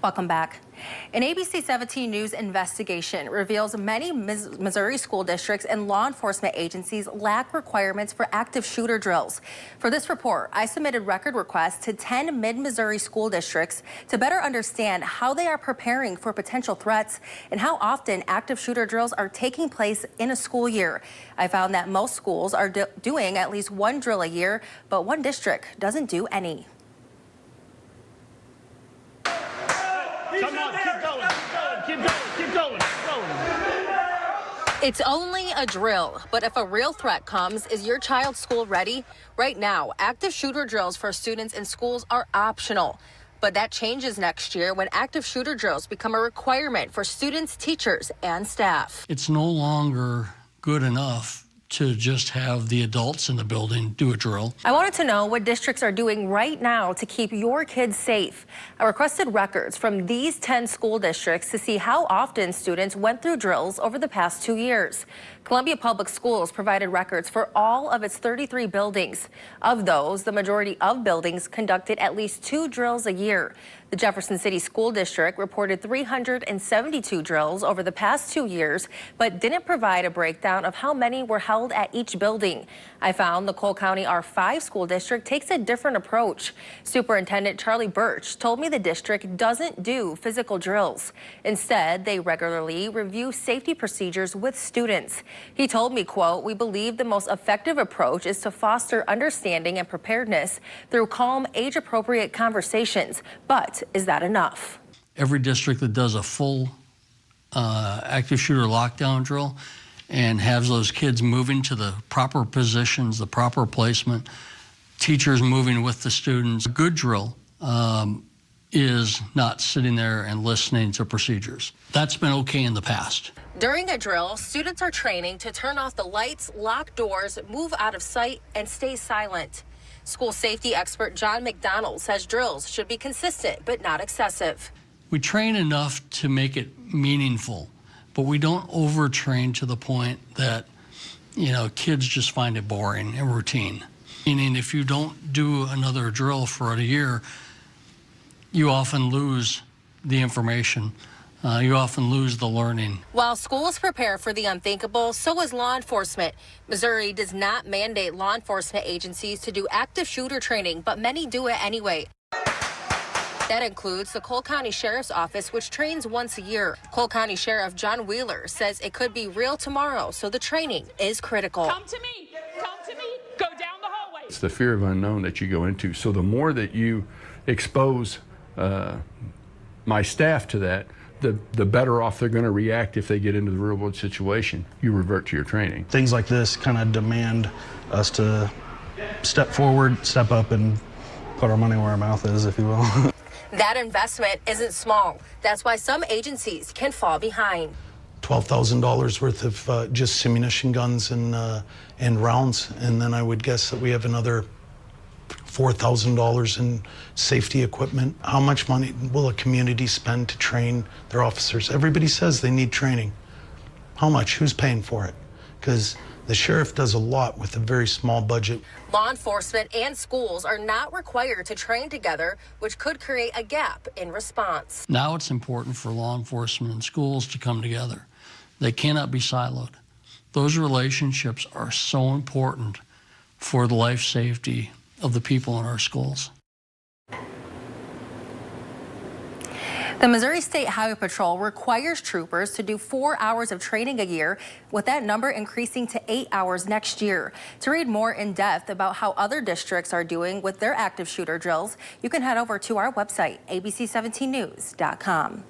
Welcome back. An ABC 17 News investigation reveals many Missouri school districts and law enforcement agencies lack requirements for active shooter drills. For this report, I submitted record requests to 10 mid-Missouri school districts to better understand how they are preparing for potential threats and how often active shooter drills are taking place in a school year. I found that most schools are doing at least one drill a year, but one district doesn't do any. Come on, keep going. It's only a drill, but if a real threat comes, is your child's school ready? Right now, active shooter drills for students in schools are optional. But that changes next year when active shooter drills become a requirement for students, teachers, and staff. It's no longer good enough to just have the adults in the building do a drill. I wanted to know what districts are doing right now to keep your kids safe. I requested records from these 10 school districts to see how often students went through drills over the past 2 years. Columbia Public Schools provided records for all of its 33 buildings. Of those, the majority of buildings conducted at least 2 drills a year. The Jefferson City School District reported 372 drills over the past 2 years, but didn't provide a breakdown of how many were held at each building. I found the Cole County R5 school district takes a different approach. Superintendent Charlie Birch told me the district doesn't do physical drills. Instead, they regularly review safety procedures with students. He told me, quote, "We believe the most effective approach is to foster understanding and preparedness through calm, age-appropriate conversations. But is that enough?" Every district that does a full active shooter lockdown drill and has those kids moving to the proper positions, the proper placement, teachers moving with the students. A good drill is not sitting there and listening to procedures. That's been okay in the past. During a drill, students are training to turn off the lights, lock doors, move out of sight, and stay silent. School safety expert John McDonald says drills should be consistent but not excessive. We train enough to make it meaningful, but we don't overtrain to the point that, kids just find it boring and routine. Meaning if you don't do another drill for a year, you often lose the information. You often lose the learning. While schools prepare for the unthinkable, so is law enforcement. Missouri does not mandate law enforcement agencies to do active shooter training, but many do it anyway. That includes the Cole County Sheriff's Office, which trains once a year. Cole County Sheriff John Wheeler says it could be real tomorrow, so the training is critical. Come to me, go down the hallway. It's the fear of unknown that you go into. So the more that you expose my staff to that, the better off they're going to react if they get into the real world situation. You revert to your training. Things like this kind of demand us to step forward, step up, and put our money where our mouth is, if you will. That investment isn't small. That's why some agencies can fall behind. $12,000 worth of just ammunition guns and rounds, and then I would guess that we have another $4,000 in safety equipment. How much money will a community spend to train their officers? Everybody says they need training. How much? Who's paying for it? Because the sheriff does a lot with a very small budget. Law enforcement and schools are not required to train together, which could create a gap in response. Now it's important for law enforcement and schools to come together. They cannot be siloed. Those relationships are so important for the life safety of the people in our schools. The Missouri State Highway Patrol requires troopers to do 4 hours of training a year, with that number increasing to 8 hours next year. To read more in depth about how other districts are doing with their active shooter drills, you can head over to our website, abc17news.com.